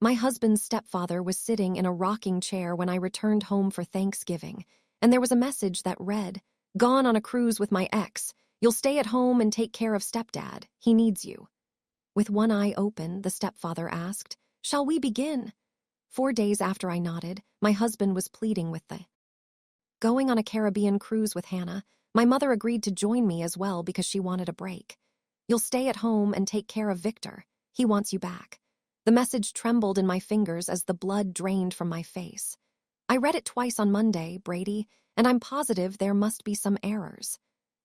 My husband's stepfather was sitting in a rocking chair when I returned home for Thanksgiving, and there was a message that read, "Gone on a cruise with my ex. You'll stay at home and take care of stepdad. He needs you." With one eye open, the stepfather asked, "Shall we begin?" 4 days after I nodded, my husband was pleading with the going on a Caribbean cruise with Hannah. My mother agreed to join me as well because she wanted a break. "You'll stay at home and take care of Victor. He wants you back." The message trembled in my fingers as the blood drained from my face. "I read it twice on Monday, Brady, and I'm positive there must be some errors."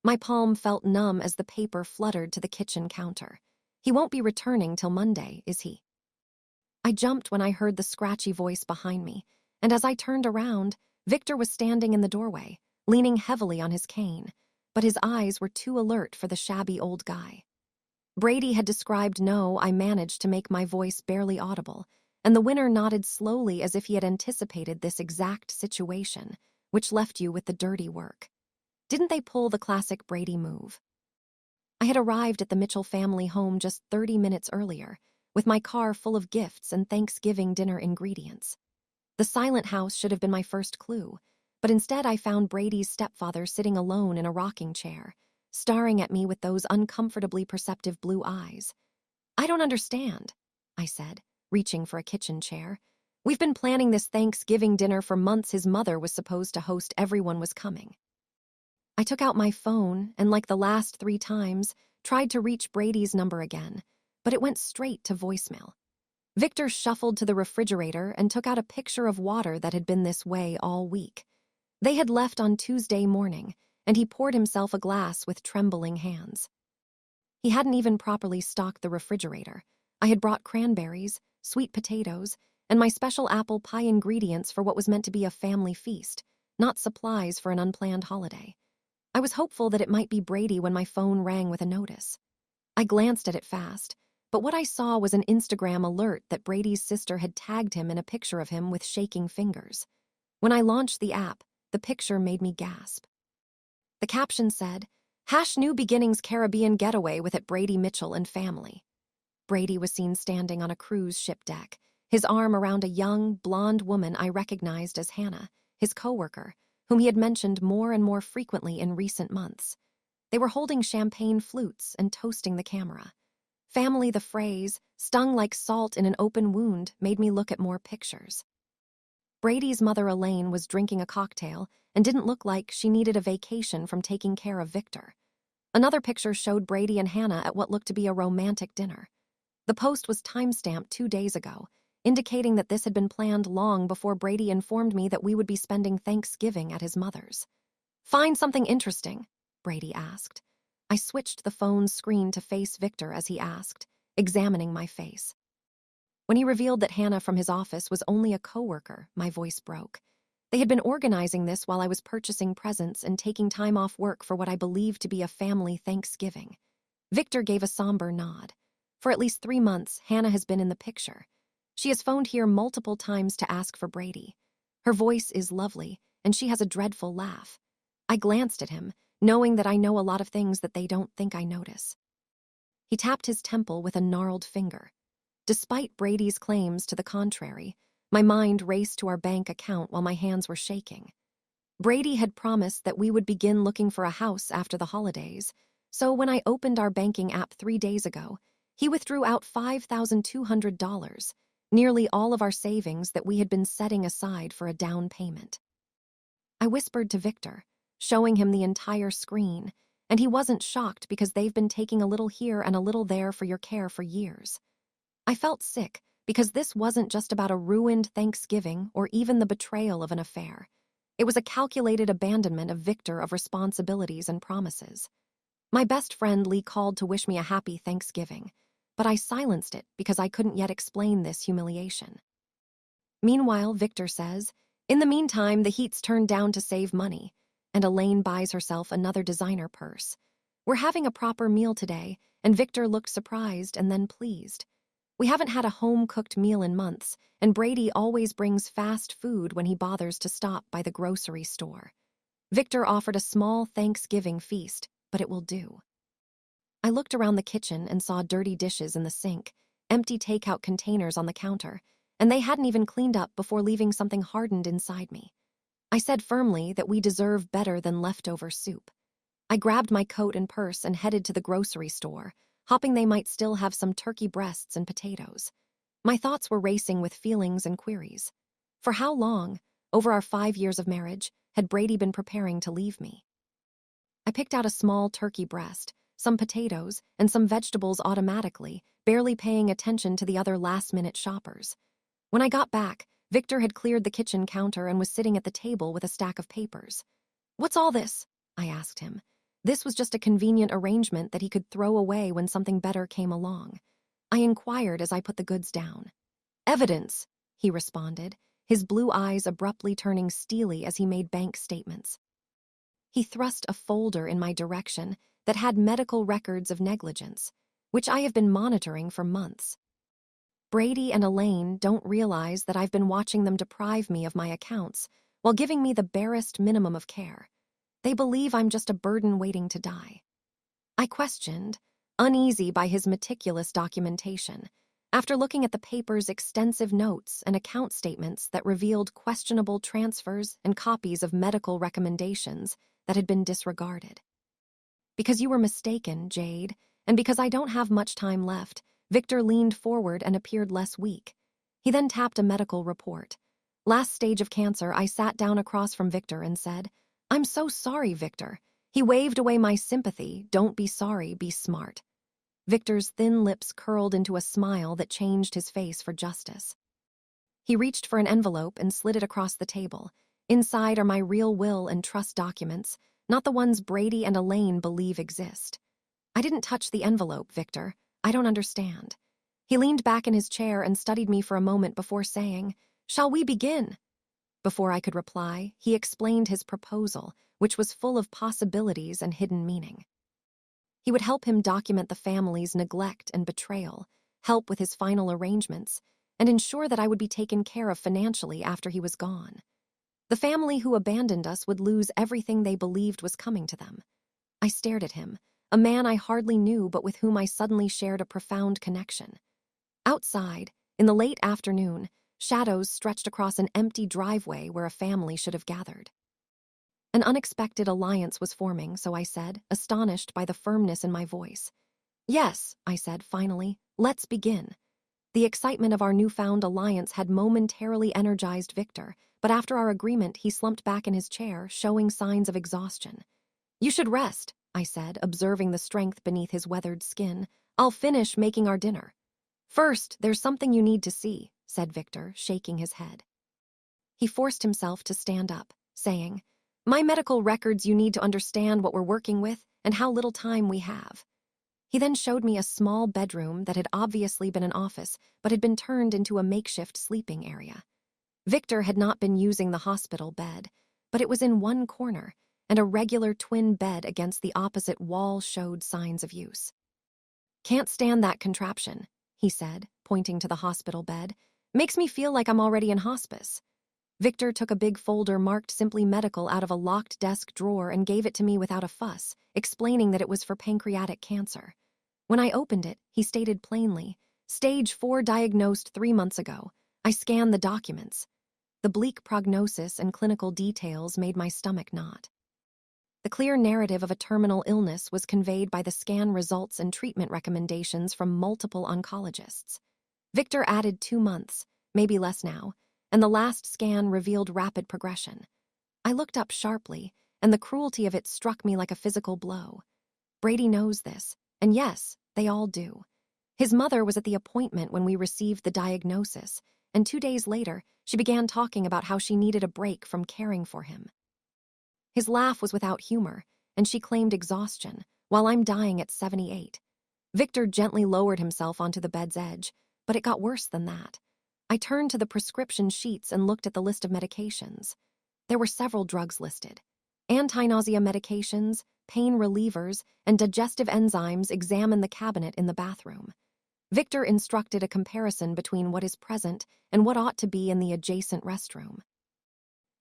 My palm felt numb as the paper fluttered to the kitchen counter. "He won't be returning till Monday, is he?" I jumped when I heard the scratchy voice behind me, and as I turned around, Victor was standing in the doorway, leaning heavily on his cane, but his eyes were too alert for the shabby old guy. Brady had described no, I managed to make my voice barely audible, and the winner nodded slowly as if he had anticipated this exact situation, which left you with the dirty work. Didn't they pull the classic Brady move? I had arrived at the Mitchell family home just 30 minutes earlier, with my car full of gifts and Thanksgiving dinner ingredients. The silent house should have been my first clue, but instead I found Brady's stepfather sitting alone in a rocking chair, staring at me with those uncomfortably perceptive blue eyes. "I don't understand," I said, reaching for a kitchen chair. "We've been planning this Thanksgiving dinner for months. His mother was supposed to host. Everyone was coming." I took out my phone and, like the last 3 times, tried to reach Brady's number again, but it went straight to voicemail. Victor shuffled to the refrigerator and took out a pitcher of water that had been this way all week. They had left on Tuesday morning, and he poured himself a glass with trembling hands. He hadn't even properly stocked the refrigerator. I had brought cranberries, sweet potatoes, and my special apple pie ingredients for what was meant to be a family feast, not supplies for an unplanned holiday. I was hopeful that it might be Brady when my phone rang with a notice. I glanced at it fast, but what I saw was an Instagram alert that Brady's sister had tagged him in a picture of him with shaking fingers. When I launched the app, the picture made me gasp. The caption said, "New beginnings Caribbean getaway with at Brady Mitchell and family." Brady was seen standing on a cruise ship deck, his arm around a young, blonde woman I recognized as Hannah, his coworker, whom he had mentioned more and more frequently in recent months. They were holding champagne flutes and toasting the camera. Family, the phrase, stung like salt in an open wound, made me look at more pictures. Brady's mother Elaine was drinking a cocktail and didn't look like she needed a vacation from taking care of Victor. Another picture showed Brady and Hannah at what looked to be a romantic dinner. The post was timestamped 2 days ago, indicating that this had been planned long before Brady informed me that we would be spending Thanksgiving at his mother's. "Find something interesting?" Brady asked. I switched the phone's screen to face Victor as he asked, examining my face. When he revealed that Hannah from his office was only a coworker, my voice broke. They had been organizing this while I was purchasing presents and taking time off work for what I believed to be a family Thanksgiving. Victor gave a somber nod. For at least 3 months, Hannah has been in the picture. She has phoned here multiple times to ask for Brady. Her voice is lovely, and she has a dreadful laugh. I glanced at him, knowing that I know a lot of things that they don't think I notice. He tapped his temple with a gnarled finger. Despite Brady's claims to the contrary, my mind raced to our bank account while my hands were shaking. Brady had promised that we would begin looking for a house after the holidays, so when I opened our banking app 3 days ago, he withdrew out $5,200, nearly all of our savings that we had been setting aside for a down payment. I whispered to Victor, showing him the entire screen, and he wasn't shocked because they've been taking a little here and a little there for your care for years. I felt sick because this wasn't just about a ruined Thanksgiving or even the betrayal of an affair. It was a calculated abandonment of Victor of responsibilities and promises. My best friend Lee called to wish me a happy Thanksgiving, but I silenced it because I couldn't yet explain this humiliation. Meanwhile, Victor says, "In the meantime, the heat's turned down to save money," and Elaine buys herself another designer purse. "We're having a proper meal today," and Victor looked surprised and then pleased. "We haven't had a home-cooked meal in months, and Brady always brings fast food when he bothers to stop by the grocery store. Victor offered a small Thanksgiving feast, but it will do." I looked around the kitchen and saw dirty dishes in the sink, empty takeout containers on the counter, and they hadn't even cleaned up before leaving something hardened inside me. I said firmly that we deserve better than leftover soup. I grabbed my coat and purse and headed to the grocery store, hoping they might still have some turkey breasts and potatoes. My thoughts were racing with feelings and queries. For how long, over our 5 years of marriage, had Brady been preparing to leave me? I picked out a small turkey breast, some potatoes, and some vegetables automatically, barely paying attention to the other last-minute shoppers. When I got back, Victor had cleared the kitchen counter and was sitting at the table with a stack of papers. "What's all this?" I asked him. This was just a convenient arrangement that he could throw away when something better came along. I inquired as I put the goods down. "Evidence," he responded, his blue eyes abruptly turning steely as he made bank statements. He thrust a folder in my direction that had medical records of negligence, which I have been monitoring for months. Brady and Elaine don't realize that I've been watching them deprive me of my accounts while giving me the barest minimum of care. They believe I'm just a burden waiting to die. I questioned, uneasy by his meticulous documentation, after looking at the paper's extensive notes and account statements that revealed questionable transfers and copies of medical recommendations that had been disregarded. "Because you were mistaken, Jade, and because I don't have much time left," Victor leaned forward and appeared less weak. He then tapped a medical report. "Last stage of cancer." I sat down across from Victor and said, "I'm so sorry, Victor." He waved away my sympathy. "Don't be sorry, be smart." Victor's thin lips curled into a smile that changed his face for justice. He reached for an envelope and slid it across the table. "Inside are my real will and trust documents, not the ones Brady and Elaine believe exist." "I didn't touch the envelope, Victor. I don't understand." He leaned back in his chair and studied me for a moment before saying, "Shall we begin?" Before I could reply, he explained his proposal, which was full of possibilities and hidden meaning. He would help him document the family's neglect and betrayal, help with his final arrangements, and ensure that I would be taken care of financially after he was gone. The family who abandoned us would lose everything they believed was coming to them. I stared at him, a man I hardly knew but with whom I suddenly shared a profound connection. Outside, in the late afternoon, shadows stretched across an empty driveway where a family should have gathered. An unexpected alliance was forming, so I said, astonished by the firmness in my voice. "Yes," I said finally, "let's begin." The excitement of our newfound alliance had momentarily energized Victor, but after our agreement he slumped back in his chair, showing signs of exhaustion. "You should rest," I said, observing the strength beneath his weathered skin. "I'll finish making our dinner." "First, there's something you need to see," said Victor, shaking his head. He forced himself to stand up, saying, "My medical records, you need to understand what we're working with and how little time we have." He then showed me a small bedroom that had obviously been an office but had been turned into a makeshift sleeping area. Victor had not been using the hospital bed, but it was in one corner, and a regular twin bed against the opposite wall showed signs of use. "Can't stand that contraption," he said, pointing to the hospital bed. "Makes me feel like I'm already in hospice." Victor took a big folder marked simply medical out of a locked desk drawer and gave it to me without a fuss, explaining that it was for pancreatic cancer. When I opened it, he stated plainly, "Stage 4 diagnosed 3 months ago." I scanned the documents. The bleak prognosis and clinical details made my stomach knot. The clear narrative of a terminal illness was conveyed by the scan results and treatment recommendations from multiple oncologists. Victor added 2 months, maybe less now, and the last scan revealed rapid progression. I looked up sharply, and the cruelty of it struck me like a physical blow. Brady knows this, and yes, they all do. His mother was at the appointment when we received the diagnosis, and 2 days later, she began talking about how she needed a break from caring for him. His laugh was without humor, and she claimed exhaustion, while I'm dying at 78. Victor gently lowered himself onto the bed's edge, but it got worse than that. I turned to the prescription sheets and looked at the list of medications. There were several drugs listed. Anti-nausea medications, pain relievers, and digestive enzymes examined the cabinet in the bathroom. Victor instructed a comparison between what is present and what ought to be in the adjacent restroom.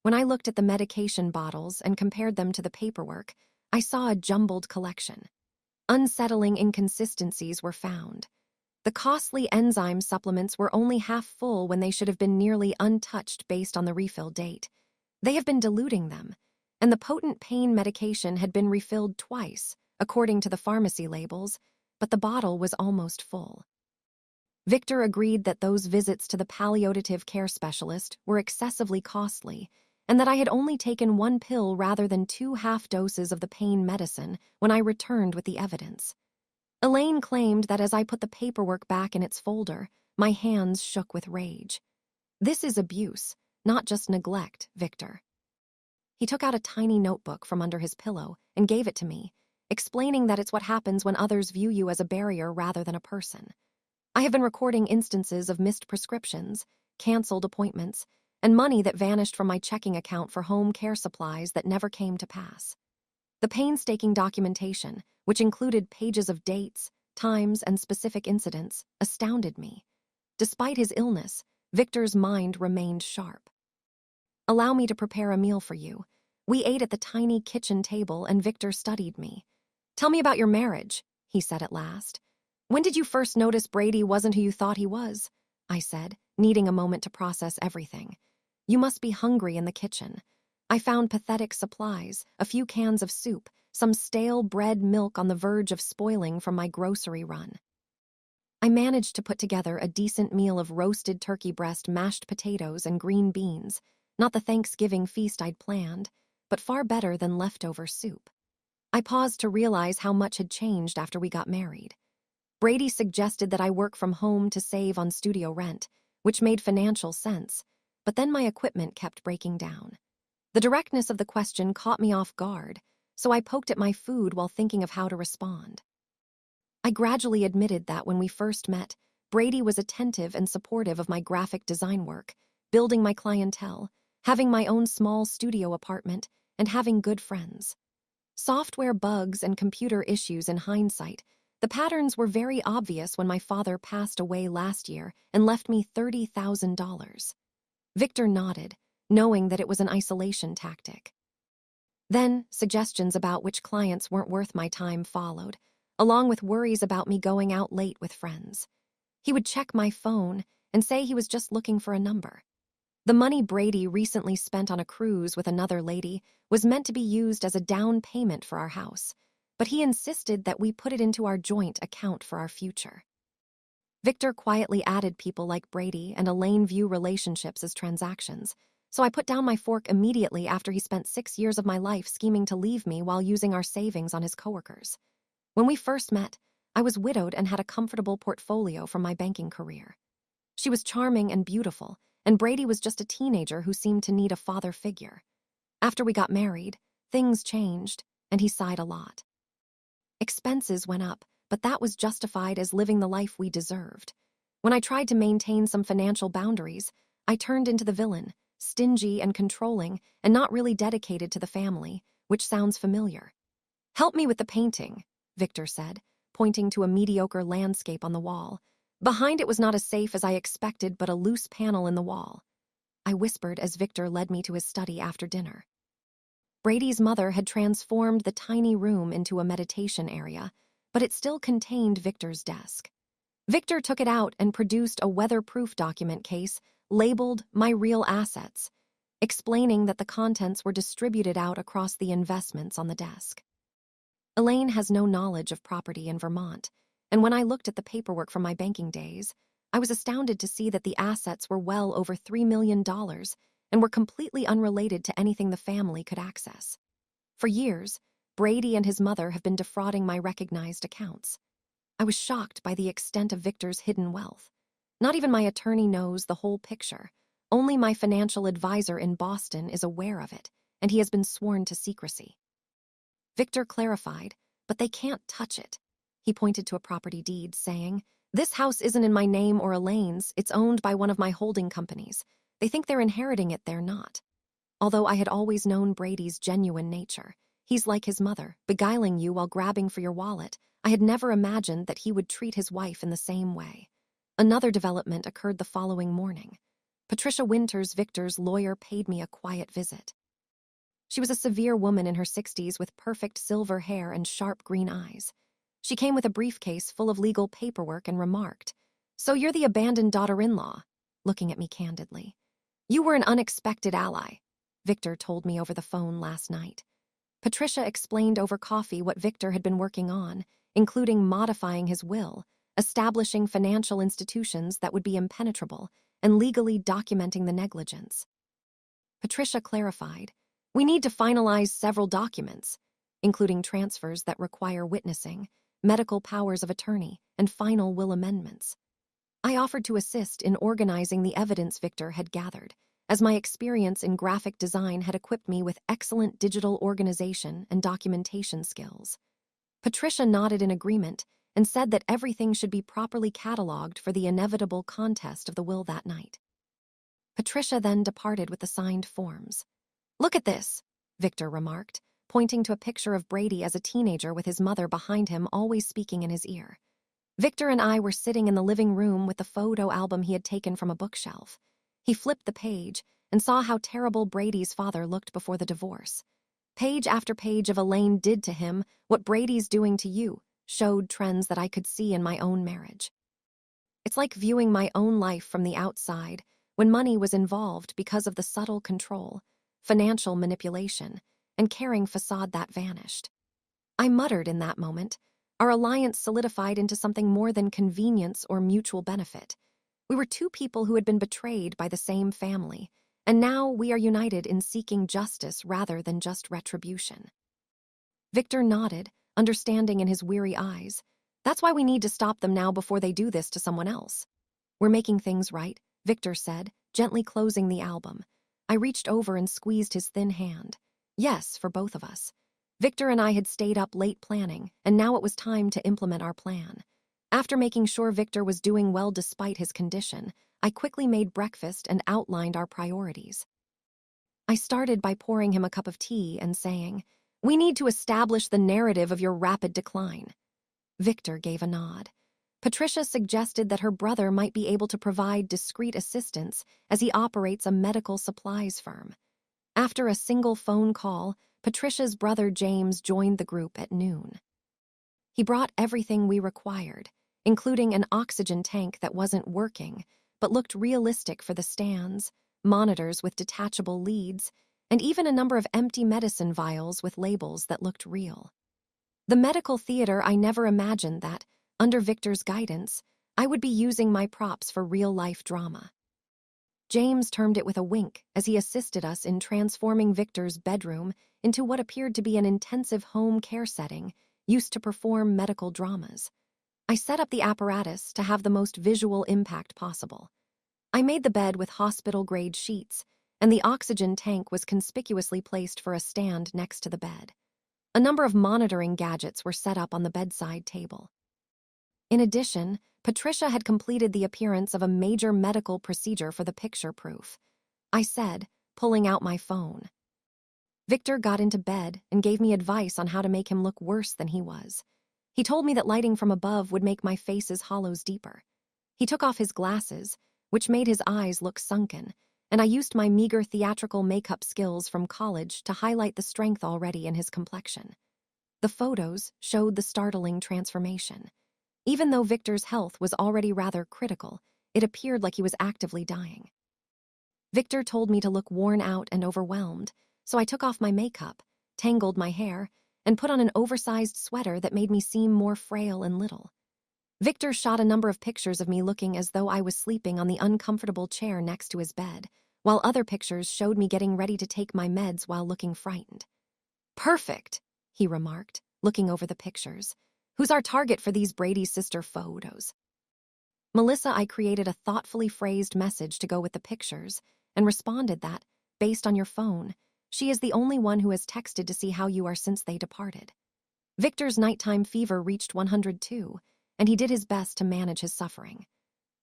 When I looked at the medication bottles and compared them to the paperwork, I saw a jumbled collection. Unsettling inconsistencies were found. The costly enzyme supplements were only half full when they should have been nearly untouched based on the refill date. They have been diluting them, and the potent pain medication had been refilled twice, according to the pharmacy labels, but the bottle was almost full. Victor agreed that those visits to the palliative care specialist were excessively costly, and that I had only taken one pill rather than 2 half doses of the pain medicine when I returned with the evidence. Elaine claimed that as I put the paperwork back in its folder, my hands shook with rage. This is abuse, not just neglect, Victor. He took out a tiny notebook from under his pillow and gave it to me, explaining that it's what happens when others view you as a barrier rather than a person. I have been recording instances of missed prescriptions, canceled appointments, and money that vanished from my checking account for home care supplies that never came to pass. The painstaking documentation, which included pages of dates, times, and specific incidents, astounded me. Despite his illness, Victor's mind remained sharp. "Allow me to prepare a meal for you." We ate at the tiny kitchen table and Victor studied me. "Tell me about your marriage," he said at last. "When did you first notice Brady wasn't who you thought he was?" I said, needing a moment to process everything. "You must be hungry in the kitchen." I found pathetic supplies, a few cans of soup, some stale bread milk on the verge of spoiling from my grocery run. I managed to put together a decent meal of roasted turkey breast, mashed potatoes, and green beans, not the Thanksgiving feast I'd planned, but far better than leftover soup. I paused to realize how much had changed after we got married. Brady suggested that I work from home to save on studio rent, which made financial sense, but then my equipment kept breaking down. The directness of the question caught me off guard, so I poked at my food while thinking of how to respond. I gradually admitted that when we first met, Brady was attentive and supportive of my graphic design work, building my clientele, having my own small studio apartment, and having good friends. Software bugs and computer issues in hindsight, the patterns were very obvious when my father passed away last year and left me $30,000. Victor nodded, knowing that it was an isolation tactic. Then, suggestions about which clients weren't worth my time followed, along with worries about me going out late with friends. He would check my phone and say he was just looking for a number. The money Brady recently spent on a cruise with another lady was meant to be used as a down payment for our house, but he insisted that we put it into our joint account for our future. Victor quietly added people like Brady and Elaine view relationships as transactions, so I put down my fork immediately after he spent 6 years of my life scheming to leave me while using our savings on his coworkers. When we first met, I was widowed and had a comfortable portfolio from my banking career. She was charming and beautiful, and Brady was just a teenager who seemed to need a father figure. After we got married, things changed, and he sighed a lot. Expenses went up, but that was justified as living the life we deserved. When I tried to maintain some financial boundaries, I turned into the villain, stingy and controlling, and not really dedicated to the family, which sounds familiar. "Help me with the painting," Victor said, pointing to a mediocre landscape on the wall. Behind it was not as safe as I expected, but a loose panel in the wall. I whispered as Victor led me to his study after dinner. Brady's mother had transformed the tiny room into a meditation area, but it still contained Victor's desk. Victor took it out and produced a weatherproof document case labeled "My Real Assets," explaining that the contents were distributed out across the investments on the desk. Elaine has no knowledge of property in Vermont, and when I looked at the paperwork from my banking days, I was astounded to see that the assets were well over $3 million and were completely unrelated to anything the family could access. For years, Brady and his mother have been defrauding my recognized accounts. I was shocked by the extent of Victor's hidden wealth. Not even my attorney knows the whole picture. Only my financial advisor in Boston is aware of it, and he has been sworn to secrecy. Victor clarified, "But they can't touch it." He pointed to a property deed, saying, "This house isn't in my name or Elaine's, it's owned by one of my holding companies. They think they're inheriting it, they're not." Although I had always known Brady's genuine nature, he's like his mother, beguiling you while grabbing for your wallet, I had never imagined that he would treat his wife in the same way. Another development occurred the following morning. Patricia Winters, Victor's lawyer, paid me a quiet visit. She was a severe woman in her 60s with perfect silver hair and sharp green eyes. She came with a briefcase full of legal paperwork and remarked, "So you're the abandoned daughter-in-law," looking at me candidly. "You were an unexpected ally," Victor told me over the phone last night. Patricia explained over coffee what Victor had been working on, including modifying his will, establishing financial institutions that would be impenetrable, and legally documenting the negligence. Patricia clarified, "We need to finalize several documents, including transfers that require witnessing, medical powers of attorney, and final will amendments." I offered to assist in organizing the evidence Victor had gathered, as my experience in graphic design had equipped me with excellent digital organization and documentation skills. Patricia nodded in agreement and said that everything should be properly cataloged for the inevitable contest of the will that night. Patricia then departed with the signed forms. "Look at this," Victor remarked, pointing to a picture of Brady as a teenager with his mother behind him always speaking in his ear. Victor and I were sitting in the living room with the photo album he had taken from a bookshelf. He flipped the page and saw how terrible Brady's father looked before the divorce. Page after page of Elaine did to him what Brady's doing to you showed trends that I could see in my own marriage. It's like viewing my own life from the outside when money was involved because of the subtle control, financial manipulation, and caring facade that vanished. I muttered in that moment. Our alliance solidified into something more than convenience or mutual benefit. We were two people who had been betrayed by the same family, and now we are united in seeking justice rather than just retribution. Victor nodded, understanding in his weary eyes. "That's why we need to stop them now before they do this to someone else." "We're making things right," Victor said, gently closing the album. I reached over and squeezed his thin hand. "Yes, for both of us." Victor and I had stayed up late planning, and now it was time to implement our plan. After making sure Victor was doing well despite his condition, I quickly made breakfast and outlined our priorities. I started by pouring him a cup of tea and saying, "We need to establish the narrative of your rapid decline." Victor gave a nod. Patricia suggested that her brother might be able to provide discreet assistance as he operates a medical supplies firm. After a single phone call, Patricia's brother James joined the group at noon. He brought everything we required, including an oxygen tank that wasn't working, but looked realistic for the stands, monitors with detachable leads, and even a number of empty medicine vials with labels that looked real. The medical theater, I never imagined that, under Victor's guidance, I would be using my props for real-life drama. James termed it with a wink as he assisted us in transforming Victor's bedroom into what appeared to be an intensive home care setting used to perform medical dramas. I set up the apparatus to have the most visual impact possible. I made the bed with hospital-grade sheets, and the oxygen tank was conspicuously placed for a stand next to the bed. A number of monitoring gadgets were set up on the bedside table. In addition, Patricia had completed the appearance of a major medical procedure for the picture proof. I said, pulling out my phone. Victor got into bed and gave me advice on how to make him look worse than he was. He told me that lighting from above would make my face's hollows deeper. He took off his glasses, which made his eyes look sunken, and I used my meager theatrical makeup skills from college to highlight the strength already in his complexion. The photos showed the startling transformation. Even though Victor's health was already rather critical, it appeared like he was actively dying. Victor told me to look worn out and overwhelmed, so I took off my makeup, tangled my hair, and put on an oversized sweater that made me seem more frail and little. Victor shot a number of pictures of me looking as though I was sleeping on the uncomfortable chair next to his bed, while other pictures showed me getting ready to take my meds while looking frightened. "Perfect," he remarked, looking over the pictures. "Who's our target for these Brady sister photos?" Melissa, I created a thoughtfully phrased message to go with the pictures and responded that, based on your phone, she is the only one who has texted to see how you are since they departed. Victor's nighttime fever reached 102, and he did his best to manage his suffering.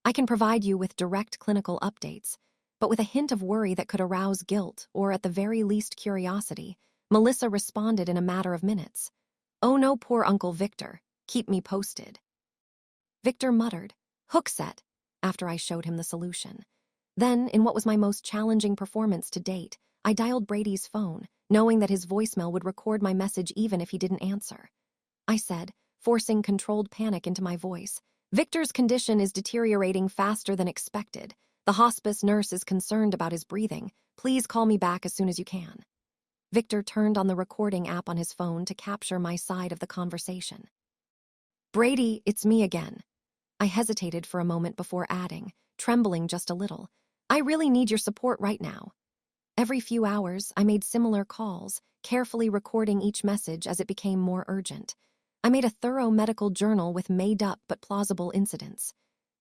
I can provide you with direct clinical updates, but with a hint of worry that could arouse guilt or at the very least curiosity, Melissa responded in a matter of minutes. "Oh no, poor Uncle Victor. Keep me posted." Victor muttered, "Hookset," after I showed him the solution. Then, in what was my most challenging performance to date, I dialed Brady's phone, knowing that his voicemail would record my message even if he didn't answer. I said, forcing controlled panic into my voice. Victor's condition is deteriorating faster than expected. The hospice nurse is concerned about his breathing. Please call me back as soon as you can. Victor turned on the recording app on his phone to capture my side of the conversation. Brady, it's me again. I hesitated for a moment before adding, trembling just a little. I really need your support right now. Every few hours, I made similar calls, carefully recording each message as it became more urgent. I made a thorough medical journal with made-up but plausible incidents.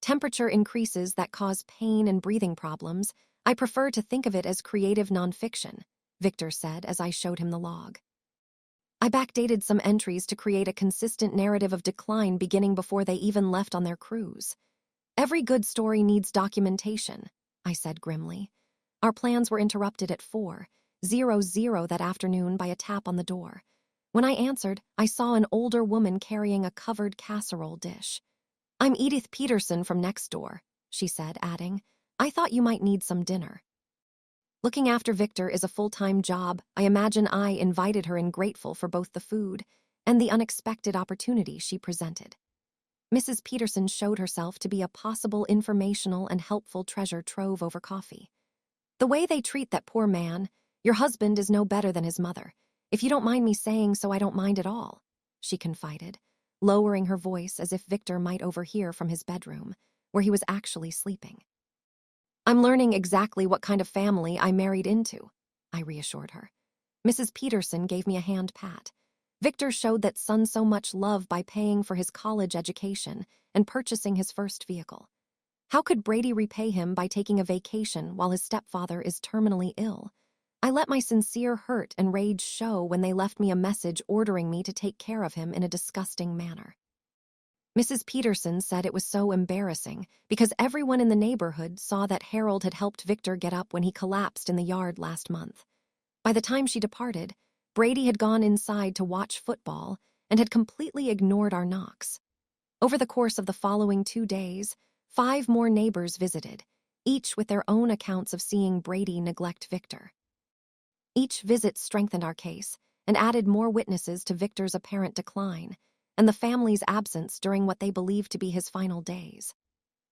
Temperature increases that cause pain and breathing problems. I prefer to think of it as creative nonfiction, Victor said as I showed him the log. I backdated some entries to create a consistent narrative of decline beginning before they even left on their cruise. Every good story needs documentation, I said grimly. Our plans were interrupted at 4:00 that afternoon by a tap on the door. When I answered, I saw an older woman carrying a covered casserole dish. I'm Edith Peterson from next door, she said, adding, I thought you might need some dinner. Looking after Victor is a full-time job. I imagine I invited her in grateful for both the food and the unexpected opportunity she presented. Mrs. Peterson showed herself to be a possible informational and helpful treasure trove over coffee. The way they treat that poor man, your husband is no better than his mother. If you don't mind me saying so, I don't mind at all, she confided, lowering her voice as if Victor might overhear from his bedroom, where he was actually sleeping. I'm learning exactly what kind of family I married into, I reassured her. Mrs. Peterson gave me a hand pat. Victor showed that son so much love by paying for his college education and purchasing his first vehicle. How could Brady repay him by taking a vacation while his stepfather is terminally ill? I let my sincere hurt and rage show when they left me a message ordering me to take care of him in a disgusting manner. Mrs. Peterson said it was so embarrassing because everyone in the neighborhood saw that Harold had helped Victor get up when he collapsed in the yard last month. By the time she departed, Brady had gone inside to watch football and had completely ignored our knocks. Over the course of the following 2 days, 5 more neighbors visited, each with their own accounts of seeing Brady neglect Victor. Each visit strengthened our case and added more witnesses to Victor's apparent decline and the family's absence during what they believed to be his final days.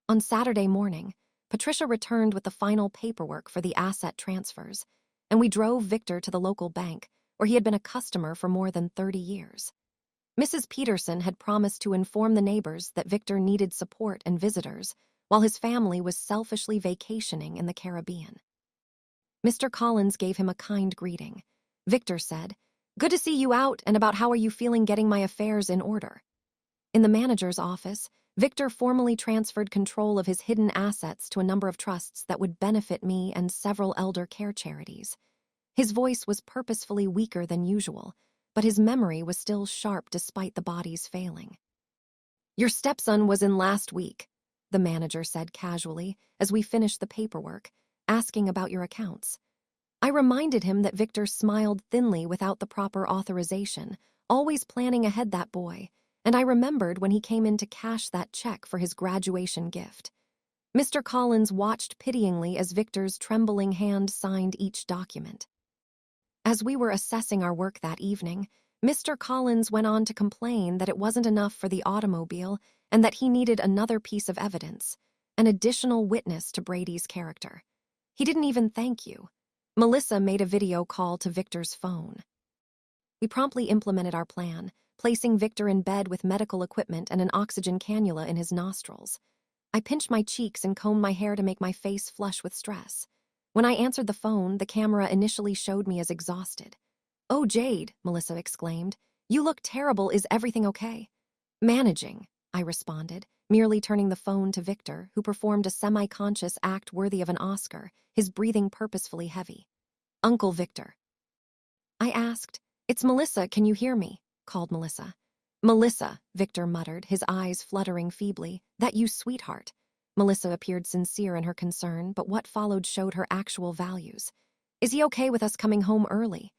On Saturday morning, Patricia returned with the final paperwork for the asset transfers, and we drove Victor to the local bank, where he had been a customer for more than 30 years. Mrs. Peterson had promised to inform the neighbors that Victor needed support and visitors, while his family was selfishly vacationing in the Caribbean. Mr. Collins gave him a kind greeting. Victor said, "Good to see you out, and about how are you feeling getting my affairs in order?" In the manager's office, Victor formally transferred control of his hidden assets to a number of trusts that would benefit me and several elder care charities. His voice was purposefully weaker than usual, but his memory was still sharp despite the body's failing. "Your stepson was in last week," the manager said casually as we finished the paperwork, asking about your accounts. I reminded him that Victor smiled thinly without the proper authorization, always planning ahead, that boy, and I remembered when he came in to cash that check for his graduation gift. Mr. Collins watched pityingly as Victor's trembling hand signed each document. As we were assessing our work that evening, Mr. Collins went on to complain that it wasn't enough for the automobile and that he needed another piece of evidence, an additional witness to Brady's character. He didn't even thank you. Melissa made a video call to Victor's phone. We promptly implemented our plan, placing Victor in bed with medical equipment and an oxygen cannula in his nostrils. I pinched my cheeks and combed my hair to make my face flush with stress. When I answered the phone, the camera initially showed me as exhausted. "Oh, Jade," Melissa exclaimed. "You look terrible. Is everything okay?" "Managing," I responded, merely turning the phone to Victor, who performed a semi-conscious act worthy of an Oscar, his breathing purposefully heavy. "Uncle Victor." I asked. "It's Melissa, can you hear me?" called Melissa. "Melissa," Victor muttered, his eyes fluttering feebly. "That you, sweetheart." Melissa appeared sincere in her concern, but what followed showed her actual values. "Is he okay with us coming home early?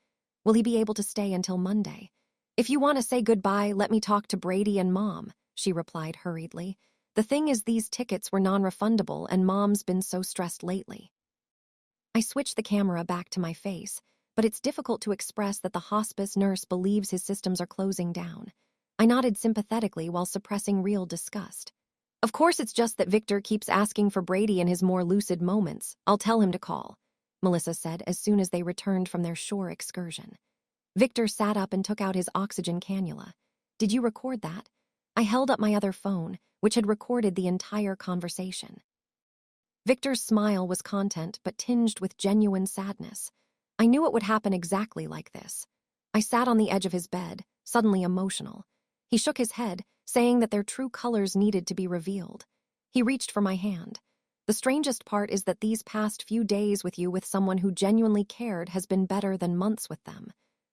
Will he be able to stay until Monday? If you want to say goodbye, let me talk to Brady and Mom," she replied hurriedly. "The thing is, these tickets were non-refundable and Mom's been so stressed lately." I switched the camera back to my face, but it's difficult to express that the hospice nurse believes his systems are closing down. I nodded sympathetically while suppressing real disgust. Of course, it's just that Victor keeps asking for Brady in his more lucid moments. I'll tell him to call, Melissa said as soon as they returned from their shore excursion. Victor sat up and took out his oxygen cannula. Did you record that? I held up my other phone, which had recorded the entire conversation. Victor's smile was content but tinged with genuine sadness. I knew it would happen exactly like this. I sat on the edge of his bed, suddenly emotional. He shook his head, saying that their true colors needed to be revealed. He reached for my hand. The strangest part is that these past few days with you with someone who genuinely cared has been better than months with them.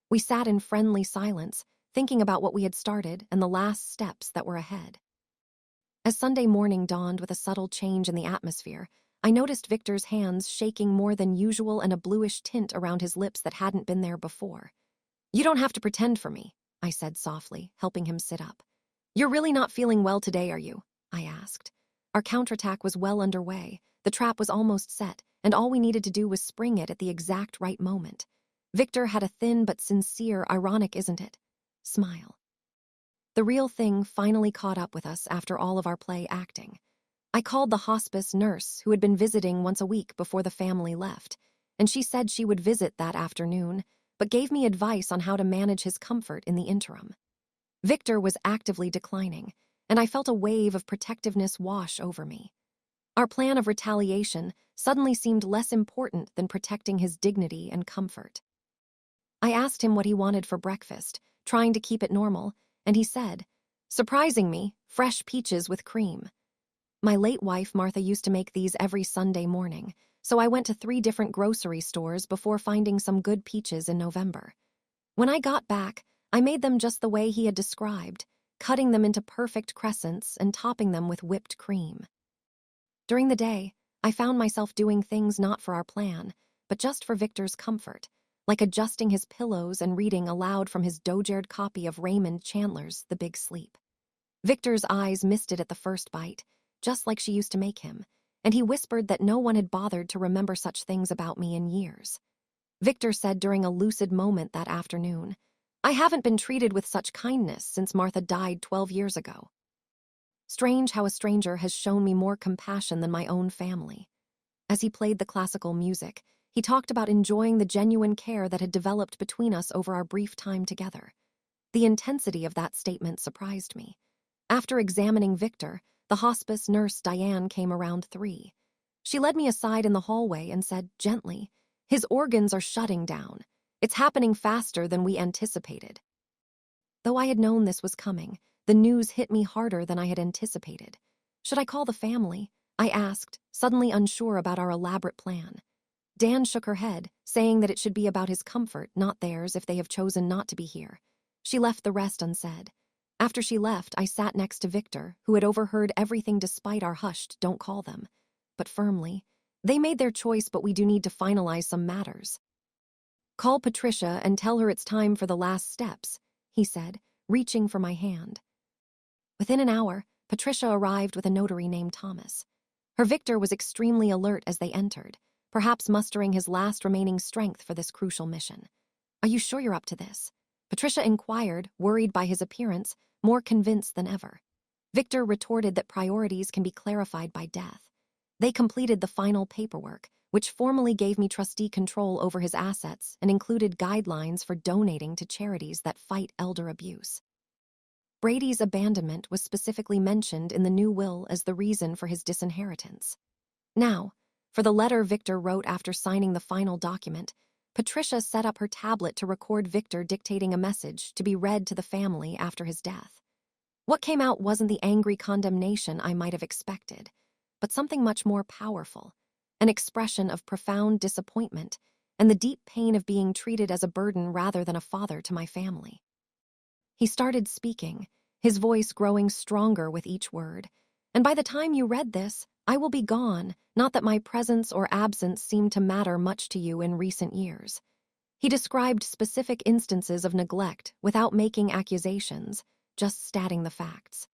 We sat in friendly silence, thinking about what we had started and the last steps that were ahead. As Sunday morning dawned with a subtle change in the atmosphere, I noticed Victor's hands shaking more than usual and a bluish tint around his lips that hadn't been there before. You don't have to pretend for me, I said softly, helping him sit up. You're really not feeling well today, are you? I asked. Our counterattack was well underway, the trap was almost set, and all we needed to do was spring it at the exact right moment. Victor had a thin but sincere, ironic isn't it, smile. The real thing finally caught up with us after all of our play acting. I called the hospice nurse who had been visiting once a week before the family left, and she said she would visit that afternoon, but gave me advice on how to manage his comfort in the interim. Victor was actively declining, and I felt a wave of protectiveness wash over me. Our plan of retaliation suddenly seemed less important than protecting his dignity and comfort. I asked him what he wanted for breakfast, trying to keep it normal, and he said, surprising me, fresh peaches with cream. My late wife, Martha, used to make these every Sunday morning, so I went to 3 different grocery stores before finding some good peaches in November. When I got back, I made them just the way he had described, cutting them into perfect crescents and topping them with whipped cream. During the day, I found myself doing things not for our plan, but just for Victor's comfort, like adjusting his pillows and reading aloud from his dogeared copy of Raymond Chandler's The Big Sleep. Victor's eyes misted at the first bite, just like she used to make him, and he whispered that no one had bothered to remember such things about me in years. Victor said during a lucid moment that afternoon, I haven't been treated with such kindness since Martha died 12 years ago. Strange how a stranger has shown me more compassion than my own family. As he played the classical music, he talked about enjoying the genuine care that had developed between us over our brief time together. The intensity of that statement surprised me. After examining Victor, the hospice nurse Diane came around 3. She led me aside in the hallway and said gently, his organs are shutting down. It's happening faster than we anticipated. Though I had known this was coming, the news hit me harder than I had anticipated. Should I call the family? I asked, suddenly unsure about our elaborate plan. Dan shook her head, saying that it should be about his comfort, not theirs, if they have chosen not to be here. She left the rest unsaid. After she left, I sat next to Victor, who had overheard everything despite our hushed "don't call them." But firmly, they made their choice, but we do need to finalize some matters. Call Patricia and tell her it's time for the last steps, he said, reaching for my hand. Within an hour, Patricia arrived with a notary named Thomas. Her Victor was extremely alert as they entered, perhaps mustering his last remaining strength for this crucial mission. Are you sure you're up to this? Patricia inquired, worried by his appearance, more convinced than ever. Victor retorted that priorities can be clarified by death. They completed the final paperwork, which formally gave me trustee control over his assets and included guidelines for donating to charities that fight elder abuse. Brady's abandonment was specifically mentioned in the new will as the reason for his disinheritance. Now, for the letter Victor wrote after signing the final document, Patricia set up her tablet to record Victor dictating a message to be read to the family after his death. What came out wasn't the angry condemnation I might have expected, but something much more powerful, an expression of profound disappointment and the deep pain of being treated as a burden rather than a father to my family. He started speaking, his voice growing stronger with each word, and by the time you read this, I will be gone, not that my presence or absence seemed to matter much to you in recent years. He described specific instances of neglect without making accusations, just stating the facts.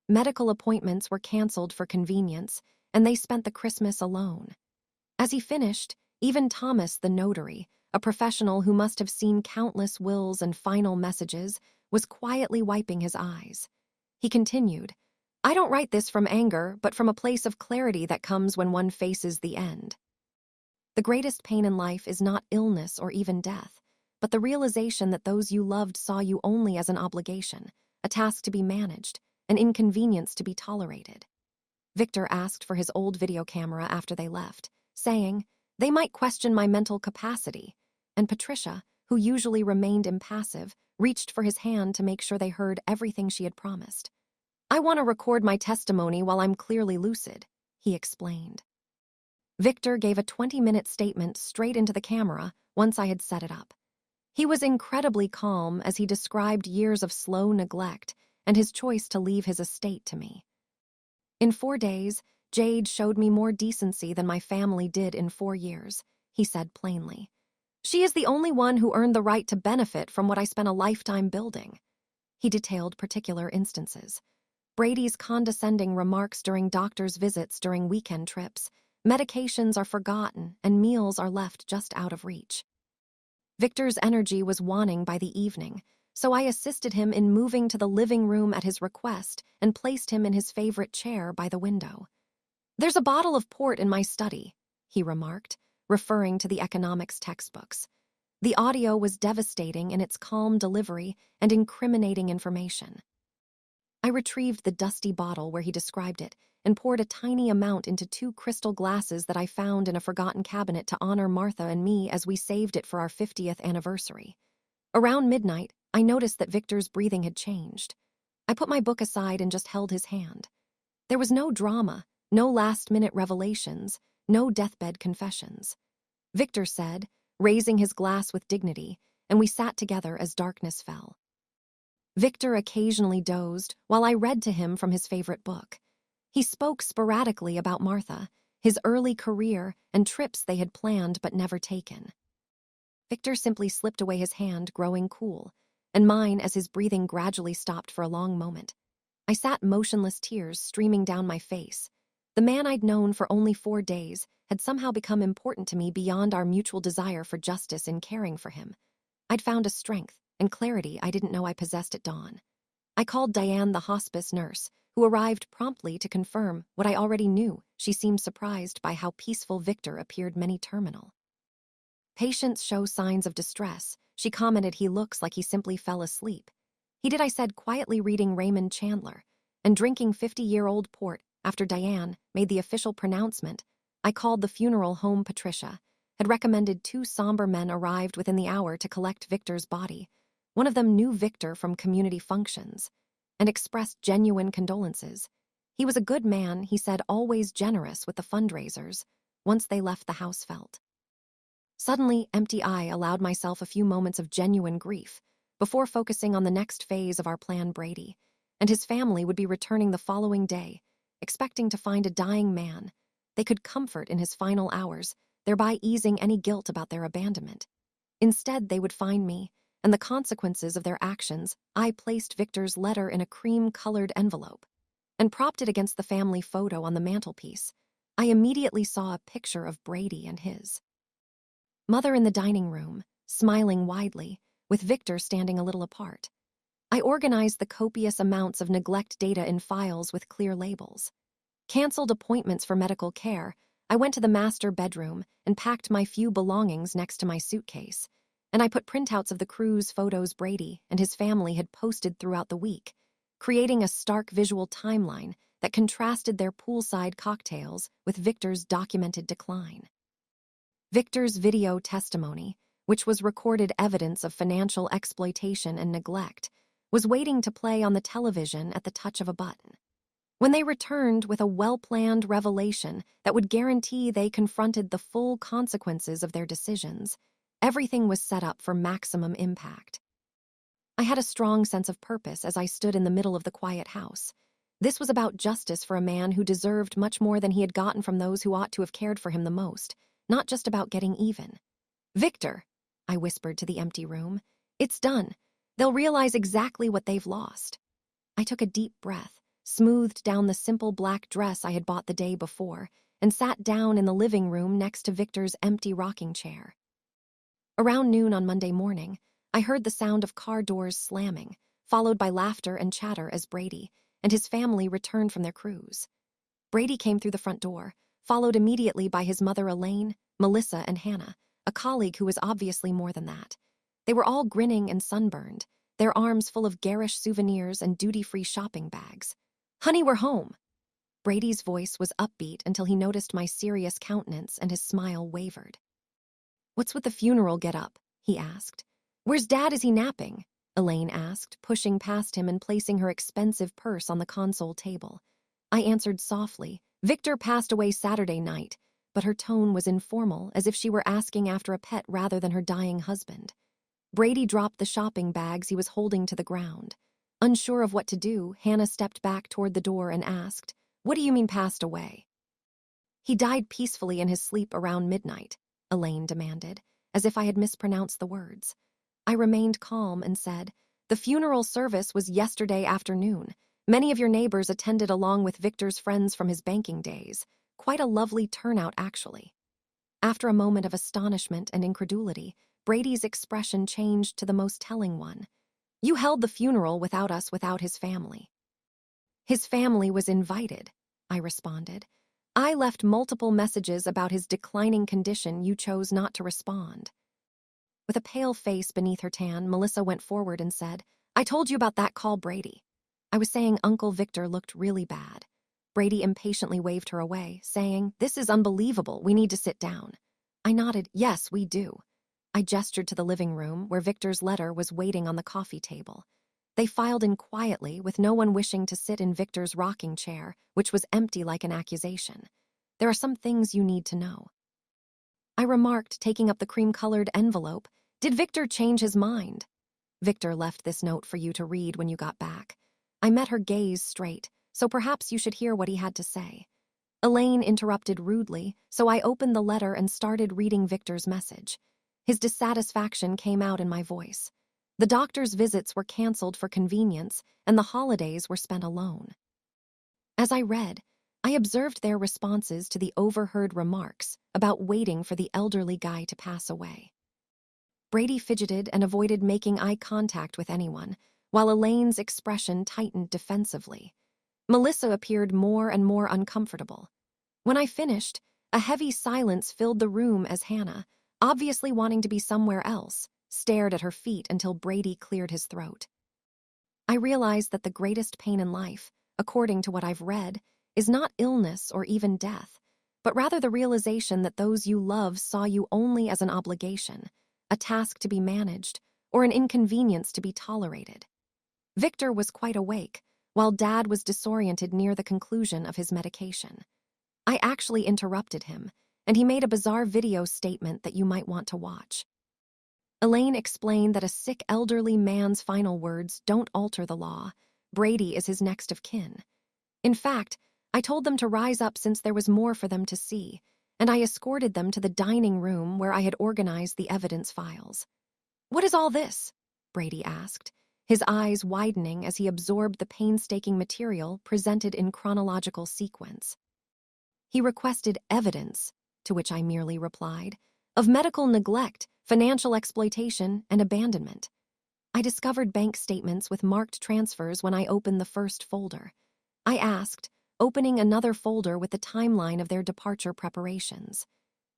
Medical appointments were canceled for convenience, and they spent the Christmas alone. As he finished, even Thomas, the notary, a professional who must have seen countless wills and final messages, was quietly wiping his eyes. He continued, "I don't write this from anger, but from a place of clarity that comes when one faces the end. The greatest pain in life is not illness or even death, but the realization that those you loved saw you only as an obligation, a task to be managed, an inconvenience to be tolerated." Victor asked for his old video camera after they left, saying, "They might question my mental capacity," and Patricia, who usually remained impassive, reached for his hand to make sure they heard everything she had promised. "I want to record my testimony while I'm clearly lucid," he explained. Victor gave a 20-minute statement straight into the camera once I had set it up. He was incredibly calm as he described years of slow neglect and his choice to leave his estate to me. "In 4 days, Jade showed me more decency than my family did in 4 years," he said plainly. "She is the only one who earned the right to benefit from what I spent a lifetime building." He detailed particular instances. Brady's condescending remarks during doctor's visits during weekend trips, medications are forgotten, and meals are left just out of reach. Victor's energy was waning by the evening, so I assisted him in moving to the living room at his request and placed him in his favorite chair by the window. "There's a bottle of port in my study," he remarked, referring to the economics textbooks. The audio was devastating in its calm delivery and incriminating information. I retrieved the dusty bottle where he described it and poured a tiny amount into 2 crystal glasses that I found in a forgotten cabinet to honor Martha and me as we saved it for our 50th anniversary. Around midnight, I noticed that Victor's breathing had changed. I put my book aside and just held his hand. There was no drama, no last-minute revelations, no deathbed confessions. Victor said, raising his glass with dignity, and we sat together as darkness fell. Victor occasionally dozed while I read to him from his favorite book. He spoke sporadically about Martha, his early career, and trips they had planned but never taken. Victor simply slipped away his hand, growing cool, and mine as his breathing gradually stopped for a long moment. I sat motionless, tears streaming down my face. The man I'd known for only 4 days had somehow become important to me beyond our mutual desire for justice in caring for him. I'd found a strength and clarity I didn't know I possessed at dawn. I called Diane, the hospice nurse, who arrived promptly to confirm what I already knew. She seemed surprised by how peaceful Victor appeared many-terminal. "Patients show signs of distress," she commented. "He looks like he simply fell asleep." "He did," I said, quietly reading Raymond Chandler and drinking 50-year-old port. After Diane made the official pronouncement, I called the funeral home. Patricia had recommended 2 somber men arrived within the hour to collect Victor's body. One of them knew Victor from community functions and expressed genuine condolences. He was a good man, he said, always generous with the fundraisers. Once they left, the house felt. Suddenly, empty. I allowed myself a few moments of genuine grief before focusing on the next phase of our plan. Brady and his family would be returning the following day, expecting to find a dying man they could comfort in his final hours, thereby easing any guilt about their abandonment. Instead, they would find me, and the consequences of their actions. I placed Victor's letter in a cream-colored envelope and propped it against the family photo on the mantelpiece. I immediately saw a picture of Brady and his mother in the dining room, smiling widely, with Victor standing a little apart. I organized the copious amounts of neglect data in files with clear labels. Canceled appointments for medical care. I went to the master bedroom and packed my few belongings next to my suitcase. And I put printouts of the cruise photos Brady and his family had posted throughout the week, creating a stark visual timeline that contrasted their poolside cocktails with Victor's documented decline. Victor's video testimony, which was recorded evidence of financial exploitation and neglect, was waiting to play on the television at the touch of a button. When they returned with a well-planned revelation that would guarantee they confronted the full consequences of their decisions, everything was set up for maximum impact. I had a strong sense of purpose as I stood in the middle of the quiet house. This was about justice for a man who deserved much more than he had gotten from those who ought to have cared for him the most, not just about getting even. "Victor," I whispered to the empty room, "it's done. They'll realize exactly what they've lost." I took a deep breath, smoothed down the simple black dress I had bought the day before, and sat down in the living room next to Victor's empty rocking chair. Around noon on Monday morning, I heard the sound of car doors slamming, followed by laughter and chatter as Brady and his family returned from their cruise. Brady came through the front door, followed immediately by his mother Elaine, Melissa, and Hannah, a colleague who was obviously more than that. They were all grinning and sunburned, their arms full of garish souvenirs and duty-free shopping bags. "Honey, we're home." Brady's voice was upbeat until he noticed my serious countenance and his smile wavered. "What's with the funeral get-up?" he asked. "Where's Dad? Is he napping?" Elaine asked, pushing past him and placing her expensive purse on the console table. I answered softly, "Victor passed away Saturday night," but her tone was informal, as if she were asking after a pet rather than her dying husband. Brady dropped the shopping bags he was holding to the ground. Unsure of what to do, Hannah stepped back toward the door and asked, "What do you mean passed away?" "He died peacefully in his sleep around midnight," Elaine demanded, as if I had mispronounced the words. I remained calm and said, "The funeral service was yesterday afternoon. Many of your neighbors attended along with Victor's friends from his banking days. Quite a lovely turnout, actually." After a moment of astonishment and incredulity, Brady's expression changed to the most telling one. "You held the funeral without us, without his family." "His family was invited," I responded. "I left multiple messages about his declining condition. You chose not to respond." With a pale face beneath her tan, Melissa went forward and said, "I told you about that call, Brady." I was saying Uncle Victor looked really bad. Brady impatiently waved her away, saying, "This is unbelievable. We need to sit down." I nodded, "Yes, we do." I gestured to the living room, where Victor's letter was waiting on the coffee table. They filed in quietly, with no one wishing to sit in Victor's rocking chair, which was empty like an accusation. "There are some things you need to know," I remarked, taking up the cream-colored envelope. "Did Victor change his mind?" "Victor left this note for you to read when you got back." I met her gaze straight, so perhaps you should hear what he had to say. Elaine interrupted rudely, so I opened the letter and started reading Victor's message. His dissatisfaction came out in my voice. The doctor's visits were canceled for convenience, and the holidays were spent alone. As I read, I observed their responses to the overheard remarks about waiting for the elderly guy to pass away. Brady fidgeted and avoided making eye contact with anyone, while Elaine's expression tightened defensively. Melissa appeared more and more uncomfortable. When I finished, a heavy silence filled the room as Hannah, obviously wanting to be somewhere else, stared at her feet until Brady cleared his throat. I realized that the greatest pain in life, according to what I've read, is not illness or even death, but rather the realization that those you love saw you only as an obligation, a task to be managed, or an inconvenience to be tolerated. Victor was quite awake, while Dad was disoriented near the conclusion of his medication. I actually interrupted him, and he made a bizarre video statement that you might want to watch. Elaine explained that a sick elderly man's final words don't alter the law. Brady is his next of kin. In fact, I told them to rise up since there was more for them to see, and I escorted them to the dining room where I had organized the evidence files. "What is all this?" Brady asked, his eyes widening as he absorbed the painstaking material presented in chronological sequence. He requested evidence, to which I merely replied, of medical neglect, financial exploitation, and abandonment. I discovered bank statements with marked transfers when I opened the first folder. I asked, opening another folder with the timeline of their departure preparations.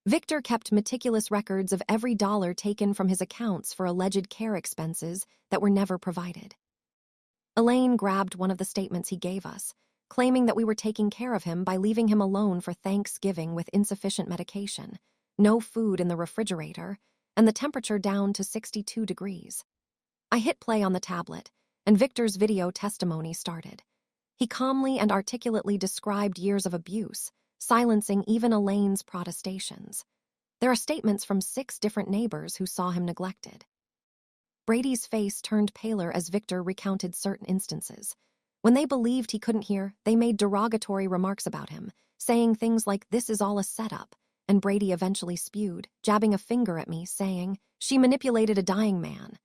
Victor kept meticulous records of every dollar taken from his accounts for alleged care expenses that were never provided. Elaine grabbed one of the statements he gave us, claiming that we were taking care of him by leaving him alone for Thanksgiving with insufficient medication, no food in the refrigerator, and the temperature down to 62 degrees. I hit play on the tablet, and Victor's video testimony started. He calmly and articulately described years of abuse, silencing even Elaine's protestations. There are statements from 6 different neighbors who saw him neglected. Brady's face turned paler as Victor recounted certain instances. When they believed he couldn't hear, they made derogatory remarks about him, saying things like, "This is all a setup," and Brady eventually spewed, jabbing a finger at me, saying, "She manipulated a dying man."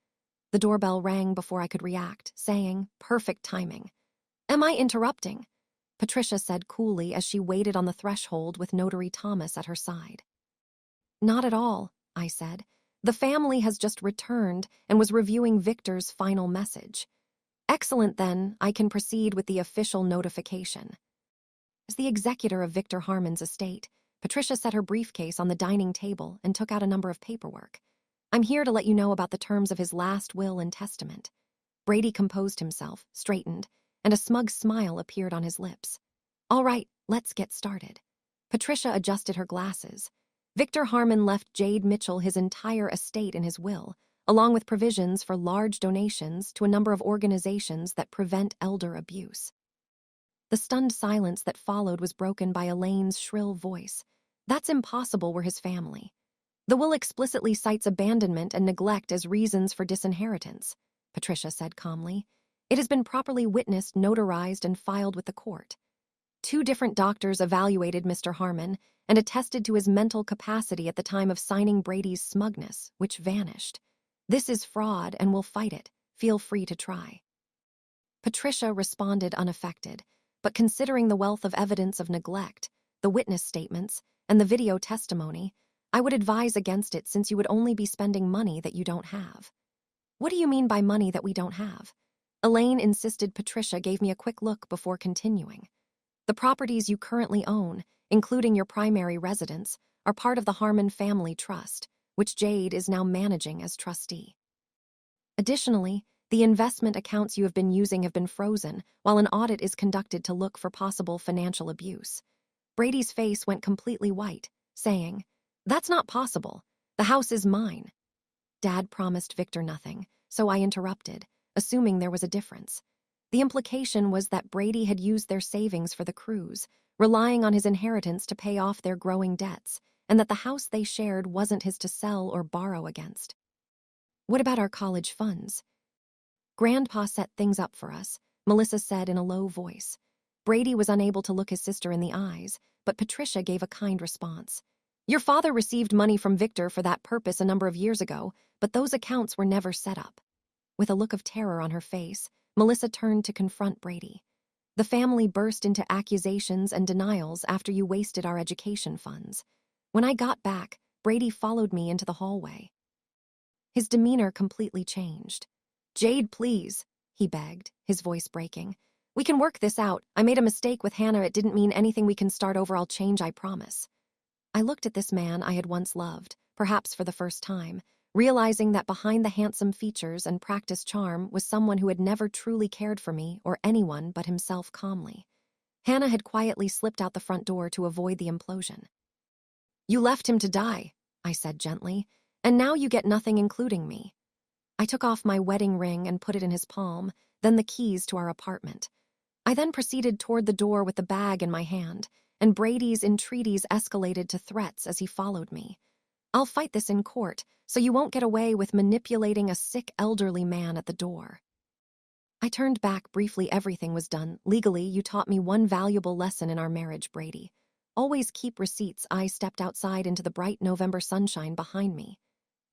The doorbell rang before I could react, saying, "Perfect timing." "Am I interrupting?" Patricia said coolly as she waited on the threshold with Notary Thomas at her side. "Not at all," I said. "The family has just returned and was reviewing Victor's final message." Excellent, then, I can proceed with the official notification. As the executor of Victor Harmon's estate, Patricia set her briefcase on the dining table and took out a number of paperwork. I'm here to let you know about the terms of his last will and testament. Brady composed himself, straightened, and a smug smile appeared on his lips. All right, let's get started. Patricia adjusted her glasses. Victor Harmon left Jade Mitchell his entire estate in his will, along with provisions for large donations to a number of organizations that prevent elder abuse. The stunned silence that followed was broken by Elaine's shrill voice. That's impossible, we're his family. The will explicitly cites abandonment and neglect as reasons for disinheritance, Patricia said calmly. It has been properly witnessed, notarized, and filed with the court. 2 different doctors evaluated Mr. Harmon and attested to his mental capacity at the time of signing Brady's smugness, which vanished. This is fraud and we'll fight it. Feel free to try. Patricia responded unaffected, but considering the wealth of evidence of neglect, the witness statements, and the video testimony, I would advise against it since you would only be spending money that you don't have. What do you mean by money that we don't have? Elaine insisted. Patricia gave me a quick look before continuing. The properties you currently own, including your primary residence, are part of the Harmon Family Trust, which Jade is now managing as trustee. Additionally, the investment accounts you have been using have been frozen while an audit is conducted to look for possible financial abuse. Brady's face went completely white, saying, That's not possible. The house is mine. Dad promised Victor nothing, so I interrupted, assuming there was a difference. The implication was that Brady had used their savings for the cruise, relying on his inheritance to pay off their growing debts, and that the house they shared wasn't his to sell or borrow against. What about our college funds? Grandpa set things up for us, Melissa said in a low voice. Brady was unable to look his sister in the eyes, but Patricia gave a kind response. Your father received money from Victor for that purpose a number of years ago, but those accounts were never set up. With a look of terror on her face, Melissa turned to confront Brady. The family burst into accusations and denials after you wasted our education funds. When I got back, Brady followed me into the hallway. His demeanor completely changed. Jade, please, he begged, his voice breaking. We can work this out. I made a mistake with Hannah. It didn't mean anything. We can start over. I'll change, I promise. I looked at this man I had once loved, perhaps for the first time, realizing that behind the handsome features and practiced charm was someone who had never truly cared for me or anyone but himself calmly. Hannah had quietly slipped out the front door to avoid the implosion. You left him to die, I said gently, and now you get nothing, including me. I took off my wedding ring and put it in his palm, then the keys to our apartment. I then proceeded toward the door with the bag in my hand, and Brady's entreaties escalated to threats as he followed me. I'll fight this in court, so you won't get away with manipulating a sick elderly man at the door. I turned back briefly. Everything was done. Legally, you taught me one valuable lesson in our marriage, Brady. Always keep receipts. I stepped outside into the bright November sunshine behind me.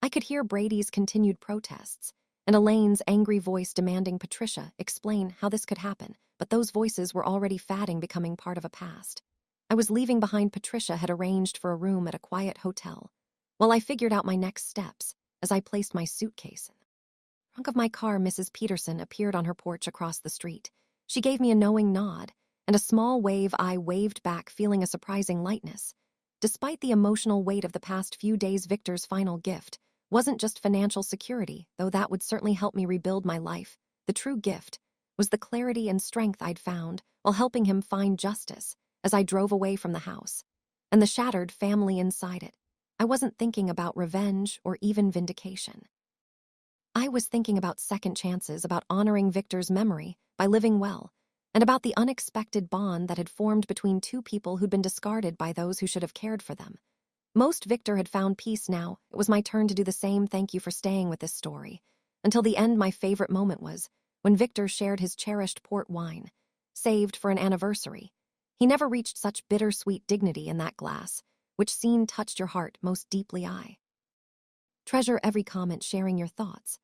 I could hear Brady's continued protests, and Elaine's angry voice demanding Patricia explain how this could happen, but those voices were already fading, becoming part of a past. I was leaving behind. Patricia had arranged for a room at a quiet hotel, while I figured out my next steps as I placed my suitcase in the trunk of my car. Mrs. Peterson appeared on her porch across the street. She gave me a knowing nod, and a small wave. I waved back, feeling a surprising lightness. Despite the emotional weight of the past few days, Victor's final gift wasn't just financial security, though that would certainly help me rebuild my life. The true gift was the clarity and strength I'd found while helping him find justice as I drove away from the house, and the shattered family inside it. I wasn't thinking about revenge or even vindication. I was thinking about second chances, about honoring Victor's memory by living well, and about the unexpected bond that had formed between 2 people who'd been discarded by those who should have cared for them. Most Victor had found peace now. It was my turn to do the same. Thank you for staying with this story. Until the end, my favorite moment was when Victor shared his cherished port wine, saved for an anniversary. He never reached such bittersweet dignity in that glass, which scene touched your heart most deeply. I treasure every comment, sharing your thoughts.